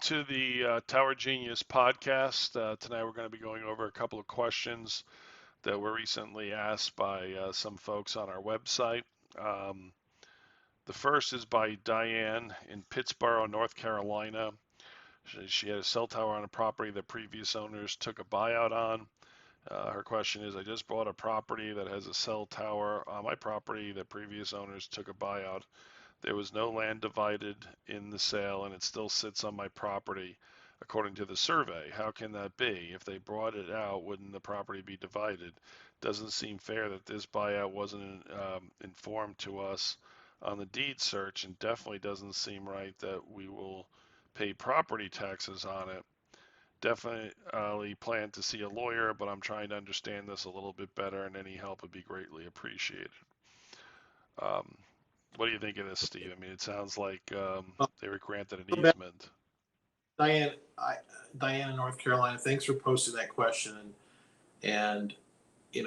to the Tower Genius podcast. Tonight we're going to be going over a couple of questions that were recently asked by some folks on our website. Um, the first is by Diane in Pittsboro, North Carolina. She had a cell tower on a property that previous owners took a buyout on. Her question is, I just bought a property that has a cell tower on my property that previous owners took a buyout. There was no land divided in the sale and it still sits on my property according to the survey. How can that be? If they brought it out, wouldn't the property be divided? Doesn't seem fair that this buyout wasn't informed to us on the deed search, and definitely doesn't seem right that we will pay property taxes on it. Definitely plan to see a lawyer, but I'm trying to understand this a little bit better, and any help would be greatly appreciated. Um, what do you think of this, Steve? I mean, it sounds like they were granted an easement. Diane, Diane in North Carolina, thanks for posting that question. And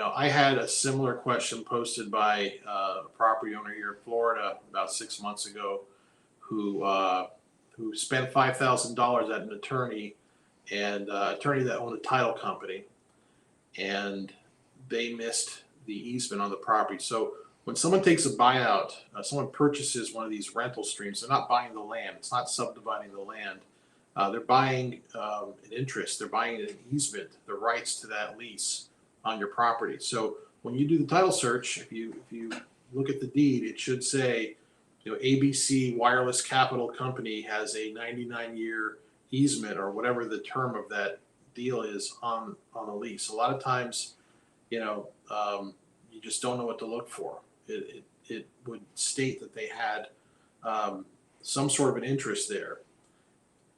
I had a similar question posted by a property owner here in Florida about 6 months ago, who spent $5,000 at an attorney that owned a title company, and they missed the easement on the property. So when someone takes a buyout, someone purchases one of these rental streams, they're not buying the land. It's not subdividing the land. They're buying an interest. They're buying an easement, the rights to that lease on your property. So when you do the title search, if you look at the deed, it should say, ABC Wireless Capital Company has a 99-year easement, or whatever the term of that deal is, on the lease. A lot of times, you just don't know what to look for. It would state that they had some sort of an interest there.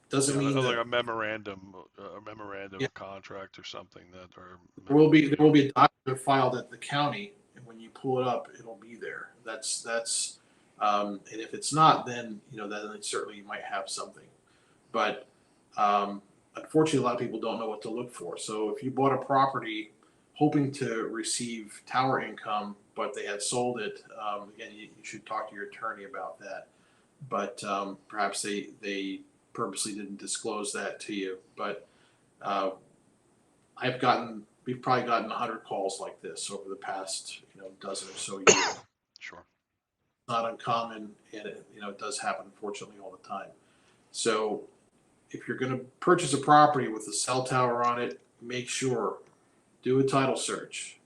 Doesn't mean like that a memorandum of contract or something that, or there will be a document filed at the county, and when you pull it up, it'll be there. And if it's not, then then certainly you might have something. But unfortunately, a lot of people don't know what to look for. So if you bought a property hoping to receive tower income, but they had sold it, again, you should talk to your attorney about that. But perhaps they purposely didn't disclose that to you. But we've probably gotten 100 calls like this over the past dozen or so years. Sure. Not uncommon, and it does happen, unfortunately, all the time. So if you're going to purchase a property with a cell tower on it, make sure, do a title search,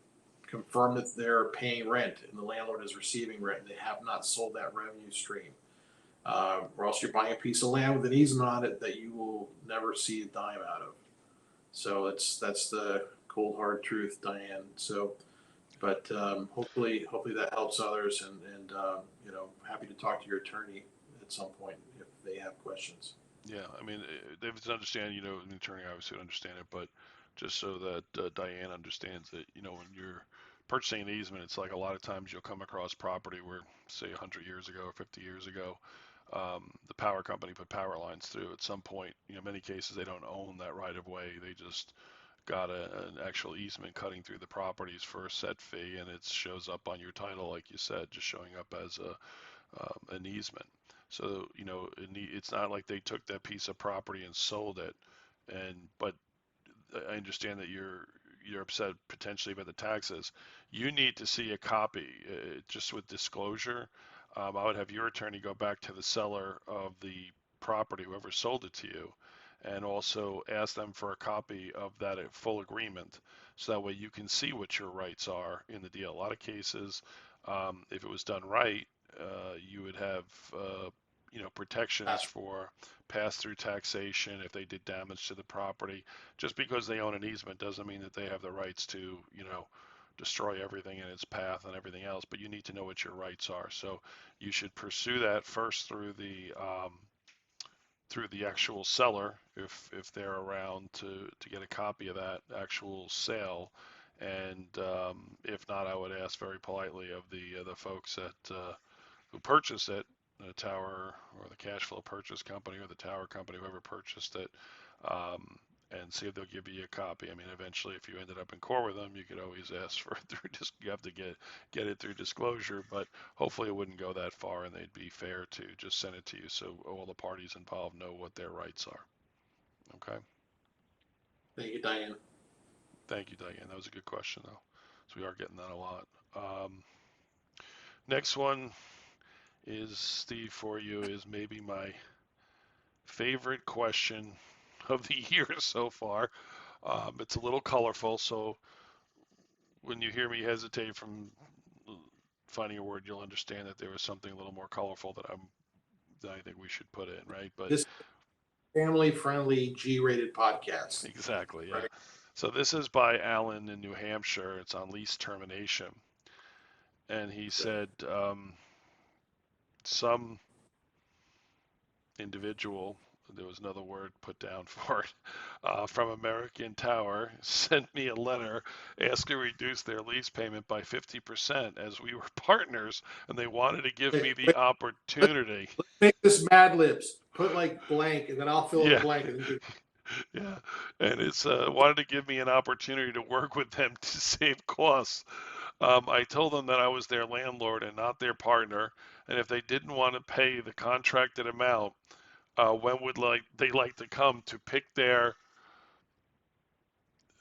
confirm that they're paying rent and the landlord is receiving rent. They have not sold that revenue stream, or else you're buying a piece of land with an easement on it that you will never see a dime out of. So that's the cold hard truth, Diane. So, but hopefully that helps others, and happy to talk to your attorney at some point if they have questions. Yeah, I mean, they have to understand, an attorney obviously would understand it, but just so that Diane understands that, when you're purchasing an easement, it's like a lot of times you'll come across property where, say, 100 years ago or 50 years ago, the power company put power lines through. At some point, many cases they don't own that right of way. They just got an actual easement cutting through the properties for a set fee, and it shows up on your title, like you said, just showing up as an easement. So, it's not like they took that piece of property and sold it. But I understand that you're upset potentially about the taxes. You need to see a copy, just with disclosure. I would have your attorney go back to the seller of the property, whoever sold it to you, and also ask them for a copy of that full agreement, so that way you can see what your rights are in the deal. A lot of cases, if it was done right, you would have protections for pass-through taxation if they did damage to the property. Just because they own an easement doesn't mean that they have the rights to destroy everything in its path and everything else, but you need to know what your rights are. So you should pursue that first through the actual seller, if they're around to get a copy of that actual sale. And if not, I would ask very politely of the folks that who purchased it, the tower or the cash flow purchase company or the tower company, whoever purchased it, and see if they'll give you a copy. I mean, eventually, if you ended up in court with them, you could always ask for it through. You have to get it through disclosure, but hopefully it wouldn't go that far, and they'd be fair to just send it to you, so all the parties involved know what their rights are. Okay. Thank you, Diane. Thank you, Diane. That was a good question, though. So we are getting that a lot. Next one is, Steve, for you, is maybe my favorite question of the year so far. It's a little colorful, so when you hear me hesitate from finding a word, you'll understand that there was something a little more colorful that I think we should put in, right? But This family-friendly G-rated podcast, exactly, yeah. right? So this is by Alan in New Hampshire. It's on lease termination, and he said some individual, there was another word put down for it, from American Tower sent me a letter asking to reduce their lease payment by 50% as we were partners, and they wanted to give Wait, me the wait, let's opportunity. make this Mad Libs. Put like blank, and then I'll fill in the Yeah, blank, and then you. yeah, and it's wanted to give me an opportunity to work with them to save costs. I told them that I was their landlord and not their partner, and if they didn't want to pay the contracted amount, when would they like to come to pick their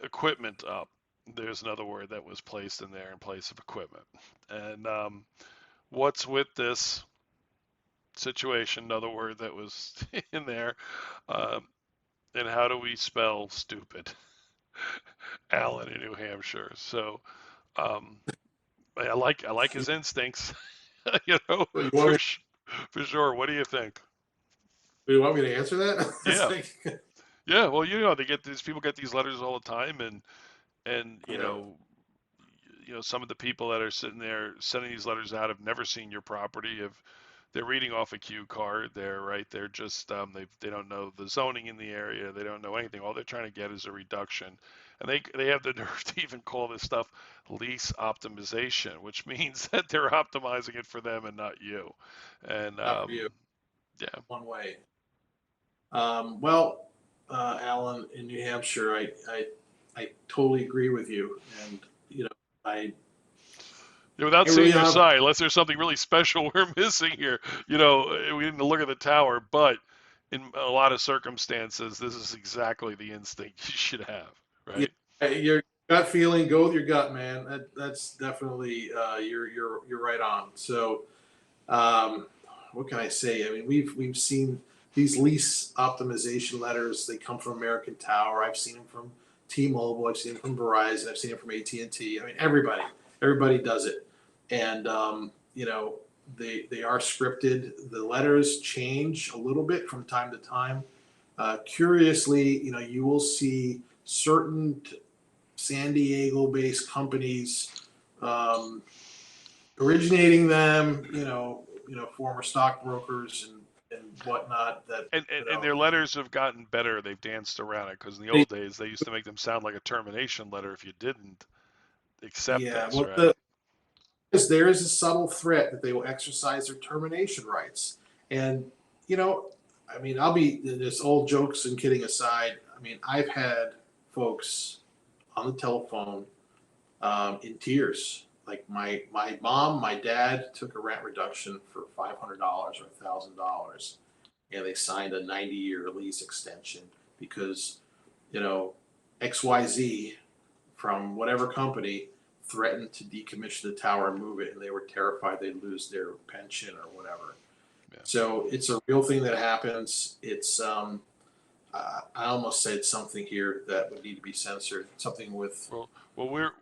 equipment up? There's another word that was placed in there in place of equipment. And what's with this situation? Another word that was in there. Um, and how do we spell stupid? Allen in New Hampshire. So um, I like his instincts, You want for me? for sure. What do you think? You want me to answer that? It's Yeah, like, yeah. Well, they get these people get these letters all the time, and yeah. some of the people that are sitting there sending these letters out have never seen your property. Have They're reading off a cue card. They're just they don't know the zoning in the area. They don't know anything. All they're trying to get is a reduction, and they have the nerve to even call this stuff lease optimization, which means that they're optimizing it for them and not you. And Not for you. yeah, One way. Well, Alan, in New Hampshire, I totally agree with you, and I without I seeing really your have. side, unless there's something really special we're missing here. We didn't look at the tower, but in a lot of circumstances, this is exactly the instinct you should have, Yeah, right? your gut feeling, go with your gut, man. That's definitely you're right on. So, um, what can I say? I mean, we've seen these lease optimization letters. They come from American Tower. I've seen them from T-Mobile. I've seen them from Verizon. I've seen them from AT&T. I mean, everybody does it, and they are scripted. The letters change a little bit from time to time. Curiously, you will see certain San Diego-based companies um, originating them. Former stockbrokers and whatnot. That And their letters have gotten better. They've danced around it because in the they, old days they used to make them sound like a termination letter if you didn't accept yeah. this, Well, right? there is a subtle threat that they will exercise their termination rights, and I mean, I'll be this old jokes and kidding aside. I mean, I've had folks on the telephone in tears. Like my mom, my dad took a rent reduction for $500 or $1,000, and they signed a 90-year lease extension because you know XYZ from whatever company threatened to decommission the tower and move it, and they were terrified they'd lose their pension or whatever. Yeah. So it's a real thing that happens. It's I almost said something here that would need to be censored. Something with Well,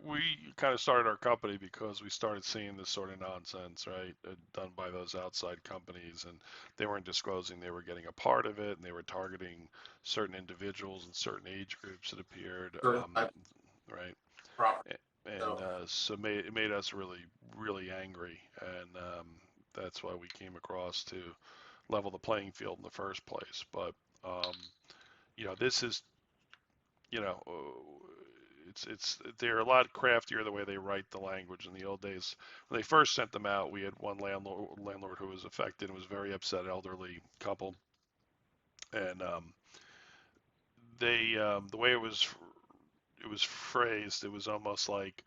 we kind of started our company because we started seeing this sort of nonsense, right, done by those outside companies, and they weren't disclosing they were getting a part of it, and they were targeting certain individuals and certain age groups. It appeared, certain type right, of property. and So so it made us really really angry, and that's why we came across to level the playing field in the first place. But um, this is you know, they're a lot craftier the way they write the language. In the old days, when they first sent them out, we had one landlord who was affected and was very upset, elderly couple, and the way it was phrased, it was almost like,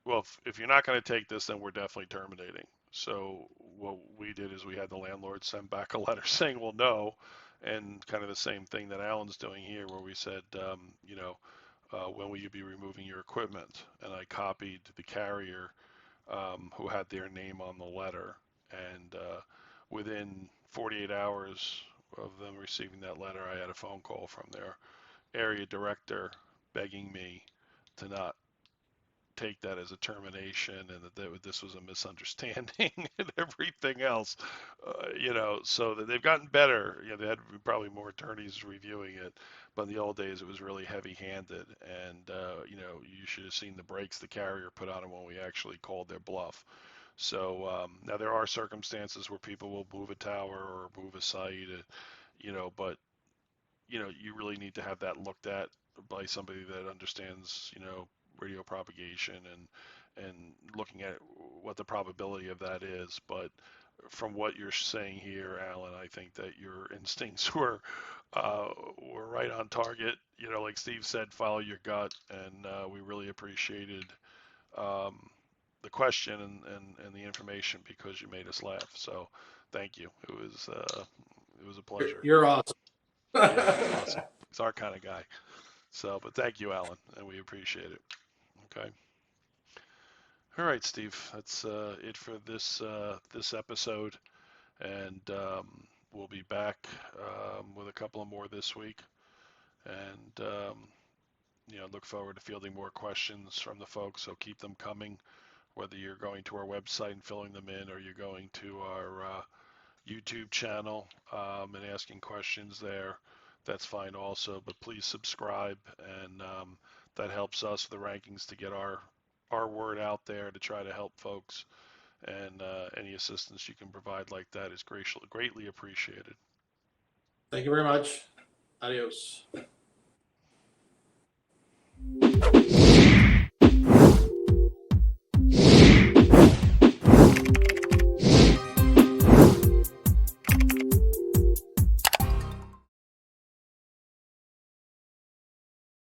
well, if you're not going to take this, then we're definitely terminating. So what we did is we had the landlord send back a letter saying, well, no, and kind of the same thing that Alan's doing here, where we said, when will you be removing your equipment? And I copied the carrier who had their name on the letter, and within 48 hours of them receiving that letter, I had a phone call from their area director begging me to not take that as a termination and that this was a misunderstanding and everything else, so that they've gotten better. They had probably more attorneys reviewing it, but in the old days it was really heavy handed. And, you should have seen the brakes the carrier put on them when we actually called their bluff. So now there are circumstances where people will move a tower or move a site, but you really need to have that looked at by somebody that understands, radio propagation and looking at what the probability of that is. But from what you're saying here, Alan, I think that your instincts were right on target. Like Steve said, follow your gut, and we really appreciated um, the question and the information because you made us laugh. So thank you. It was a pleasure. You're awesome. Yeah, you're awesome. It's our kind of guy. So, but thank you, Alan, and we appreciate it. Okay. All right, Steve. That's it for this episode, and we'll be back with a couple of more this week, and look forward to fielding more questions from the folks. So keep them coming, whether you're going to our website and filling them in, or you're going to our YouTube channel and asking questions there. That's fine also, but please subscribe, and that helps us with the rankings to get our word out there to try to help folks. And any assistance you can provide like that is greatly appreciated. Thank you very much. Adios.